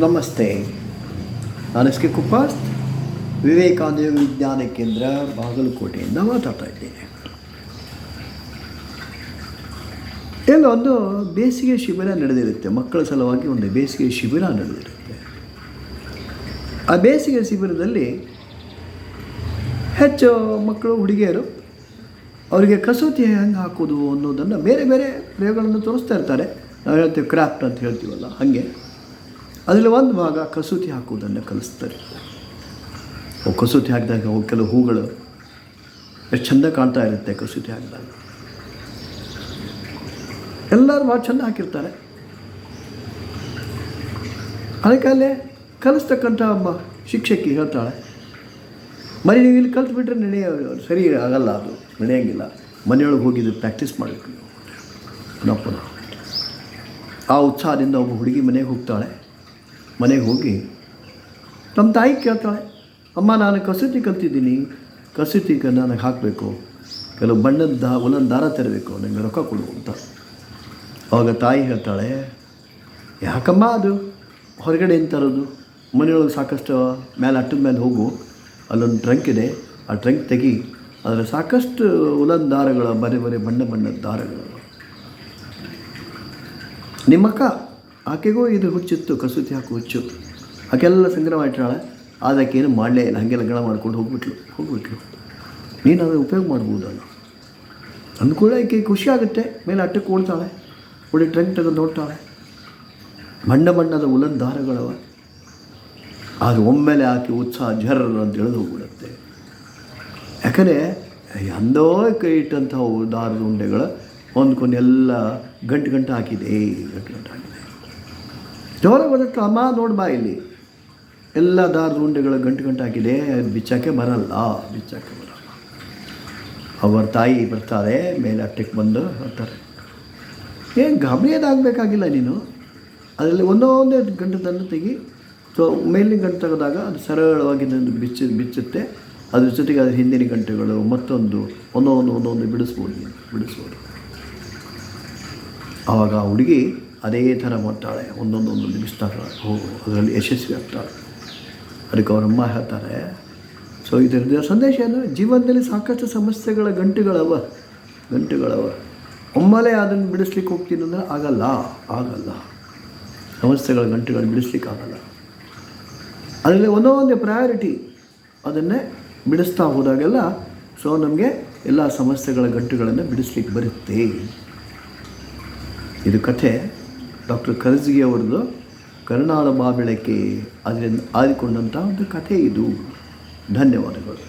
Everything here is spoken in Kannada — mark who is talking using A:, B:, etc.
A: ನಮಸ್ತೆ, ನಾನು ಎಸ್ ಕೆ ಕುಪ್ಪಾಸ್, ವಿವೇಕಾನಂದ ವಿಜ್ಞಾನ ಕೇಂದ್ರ ಬಾಗಲಕೋಟೆಯಿಂದ ಮಾತಾಡ್ತಾ ಇದ್ದೇನೆ. ಒಂದು ಬೇಸಿಗೆ ಶಿಬಿರ ನಡೆದಿರುತ್ತೆ, ಮಕ್ಕಳ ಸಲುವಾಗಿ ಒಂದು ಬೇಸಿಗೆ ಶಿಬಿರ ನಡೆದಿರುತ್ತೆ. ಆ ಬೇಸಿಗೆ ಶಿಬಿರದಲ್ಲಿ ಹೆಚ್ಚು ಮಕ್ಕಳು, ಹುಡುಗಿಯರು ಅವರಿಗೆ ಕಸೂತಿ ಹೆಂಗೆ ಹಾಕೋದು ಅನ್ನೋದನ್ನು ಬೇರೆ ಬೇರೆ ಪ್ರಯೋಗಗಳನ್ನು ತೋರಿಸ್ತಾ ಇರ್ತಾರೆ. ನಾವು ಹೇಳ್ತೀವಿ ಕ್ರಾಫ್ಟ್ ಅಂತ ಹೇಳ್ತೀವಲ್ಲ, ಹಾಗೆ ಅದರಲ್ಲಿ ಒಂದು ಭಾಗ ಕಸೂತಿ ಹಾಕೋದನ್ನು ಕಲಿಸ್ತಾರೆ. ಕಸೂತಿ ಹಾಕಿದಾಗ ಕೆಲವು ಹೂಗಳು ಎಷ್ಟು ಚೆಂದ ಕಾಣ್ತಾ ಇರುತ್ತೆ. ಕಸೂತಿ ಹಾಕಿದಾಗ ಎಲ್ಲರೂ ಭಾಳ ಚೆಂದ ಹಾಕಿರ್ತಾರೆ. ಅದಕ್ಕೆ ಕಲಿಸ್ತಕ್ಕಂಥ ಒಬ್ಬ ಶಿಕ್ಷಕಿ ಹೇಳ್ತಾಳೆ, ನೀವು ಇಲ್ಲಿ ಕಲ್ತ್ಬಿಟ್ರೆ ಸರಿ ಆಗಲ್ಲ, ಅದು ನಡೆಯೋಂಗಿಲ್ಲ. ಮನೆಯೊಳಗೆ ಹೋಗಿದ್ದು ಪ್ರಾಕ್ಟೀಸ್ ಮಾಡಬೇಕು ನೀವು ಪುನಃ. ಆ ಉತ್ಸಾಹದಿಂದ ಒಬ್ಬ ಹುಡುಗಿ ಮನೆಗೆ ಹೋಗ್ತಾಳೆ. ಮನೆಗೆ ಹೋಗಿ ನಮ್ಮ ತಾಯಿ ಕೇಳ್ತಾಳೆ, ಅಮ್ಮ ನಾನು ಕಸೂತಿ ಕಲ್ತಿದ್ದೀನಿ, ಕಸೂತಿಗೆ ನನಗೆ ಹಾಕಬೇಕು, ಕೆಲವು ಬಣ್ಣದ ಒಂದೊಂದು ದಾರ ತರಬೇಕು, ನನಗೆ ರೊಕ್ಕ ಕೊಡು ಅಂತ. ಆವಾಗ ತಾಯಿ ಹೇಳ್ತಾಳೆ, ಯಾಕಮ್ಮ ಅದು ಹೊರಗಡೆ ಏನು ತರೋದು, ಮನೆಯೊಳಗೆ ಸಾಕಷ್ಟು ಮೇಲೆ ಅಟ್ಟದ ಮೇಲೆ ಹೋಗು, ಅಲ್ಲೊಂದು ಟ್ರಂಕ್ ಇದೆ, ಆ ಟ್ರಂಕ್ ತೆಗಿ, ಅದರ ಸಾಕಷ್ಟು ಉಲನ್ ದಾರಗಳು, ಬರೀ ಬಣ್ಣದ ದಾರಗಳು. ನಿಮ್ಮಕ್ಕ ಆಕೆಗೂ ಇದು ಹುಚ್ಚಿತ್ತು, ಕಸೂತಿ ಹಾಕೋ ಹುಚ್ಚು. ಆಕೆಲ್ಲ ಸಂಗ್ರಹ ಮಾಡಿಟ್ಟಾಳೆ. ಅದಕ್ಕೇನು ಮಾಡಲೇ ಇಲ್ಲ, ಹಾಗೆ ಲಗ್ನ ಮಾಡ್ಕೊಂಡು ಹೋಗ್ಬಿಟ್ಲು. ನೀನು ಅದನ್ನು ಉಪಯೋಗ ಮಾಡ್ಬೋದಲ್ಲ ಅಂದ್ಕೂಡ ಆಕೆ ಖುಷಿ ಆಗುತ್ತೆ. ಮೇಲೆ ಅಟ್ಟಕ್ಕೆ ಓಡ್ತಾಳೆ, ಓಡಿ ಟ್ರಂಕ್ ತೆಗೆದು ನೋಡ್ತಾಳೆ, ಬಣ್ಣದ ಉಲನ್ ದಾರಗಳವ. ಆಗ ಒಮ್ಮೆಲೆ ಆಕೆ ಉತ್ಸಾಹ ಜರ್ ಅಂತ ಎಳೆದು ಹೋಗ್ಬಿಡುತ್ತೆ. ಯಾಕಂದರೆ ಅಂದೋ ಕೈ ಇಟ್ಟಂತಹ ದಾರದ ಉಂಡೆಗಳು ಹೊಂದ್ಕೊಂಡು ಎಲ್ಲ ಗಂಟು ಹಾಕಿದೆ. ಜೋರಾಗಿ ಬಂದಟ್ಟು, ಅಮ್ಮ ನೋಡಿ ಬಾ, ಇಲ್ಲಿ ಎಲ್ಲ ದಾರದ ಉಂಡೆಗಳು ಗಂಟು ಹಾಕಿದೆ, ಬಿಚ್ಚಕ್ಕೆ ಬರಲ್ಲ. ಅವರ ತಾಯಿ ಬರ್ತಾರೆ, ಮೇಲೆ ಅಟ್ಟಕ್ಕೆ ಬಂದು ಹೇಳ್ತಾರೆ, ಏನು ಗಾಬರಿಯೋದಾಗಬೇಕಾಗಿಲ್ಲ ನೀನು, ಅದರಲ್ಲಿ ಒಂದೊಂದೇ ಗಂಟನ್ನು ತೆಗಿ. ಸೊ ಮೇಲಿನ ಗಂಟು ತೆಗೆದಾಗ ಅದು ಸರಳವಾಗಿ ಬಿಚ್ಚುತ್ತೆ. ಅದ್ರ ಜೊತೆಗೆ ಅದ್ರ ಹಿಂದಿನ ಗಂಟೆಗಳು ಮತ್ತೊಂದು ಒಂದೊಂದು ಬಿಡಿಸ್ಬೋದು. ಆವಾಗ ಆ ಹುಡುಗಿ ಅದೇ ಥರ ಮಾಡ್ತಾಳೆ, ಒಂದೊಂದು ಬಿಡಿಸ್ತಾಳೆ, ಅದರಲ್ಲಿ ಯಶಸ್ವಿ ಆಗ್ತಾಳೆ. ಅದಕ್ಕೆ ಅವರಮ್ಮ ಹೇಳ್ತಾರೆ, ಸೊ ಇದರ ಸಂದೇಶ ಏನು, ಜೀವನದಲ್ಲಿ ಸಾಕಷ್ಟು ಸಮಸ್ಯೆಗಳ ಗಂಟುಗಳವ. ಒಮ್ಮೆಲೆ ಅದನ್ನು ಬಿಡಿಸ್ಲಿಕ್ಕೆ ಹೋಗ್ತೀನಿ ಅಂದರೆ ಆಗಲ್ಲ. ಸಮಸ್ಯೆಗಳ ಗಂಟುಗಳು ಬಿಡಿಸ್ಲಿಕ್ಕೆ ಆಗಲ್ಲ. ಅದರಲ್ಲಿ ಒಂದೊಂದೇ ಪ್ರಯಾರಿಟಿ ಅದನ್ನೇ ಬಿಡಿಸ್ತಾ ಹೋದಾಗೆಲ್ಲ ಸೊ ನಮಗೆ ಎಲ್ಲ ಸಮಸ್ಯೆಗಳ ಗಂಟುಗಳನ್ನು ಬಿಡಿಸ್ಲಿಕ್ಕೆ ಬರುತ್ತೆ. ಇದು ಕಥೆ ಡಾಕ್ಟರ್ ಕರ್ಜಗಿ ಅವರದ್ದು, ಕರುಣಾಳ ಬಾಬೆಳಕೆ ಅದರಿಂದ ಆದಿಕೊಂಡಂಥ ಒಂದು ಕಥೆ ಇದು. ಧನ್ಯವಾದಗಳು.